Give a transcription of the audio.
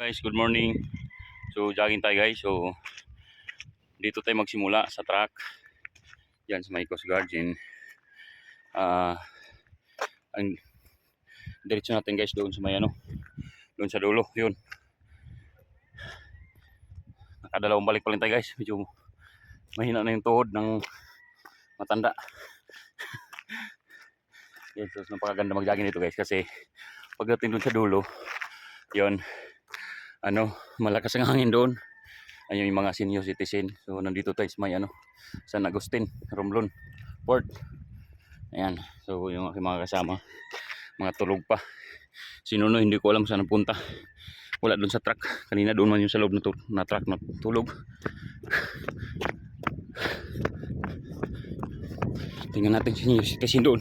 Guys, good morning. So jogging tayo guys. So dito tayo magsimula sa track. Yan sa may Coast Guard. Ang diretso natin guys doon sa may doon sa dulo. Yun. Nakadalawang balik pa rin tayo guys. Medyo mahina na yung tuhod ng matanda. Yes, so napakaganda mag-jogging dito guys kasi pagdating doon sa dulo, yun, malakas ang hangin doon. Ayun yung mga senior citizen. So nandito tayo sa may San Agustin, Romblon Port. Ayan. So yung aking mga kasama, mga tulog pa. Sinuno hindi ko alam saan napunta. Wala doon sa truck. Kanina doon man yung sa loob na truck na tulog. Tingnan natin senior citizen doon.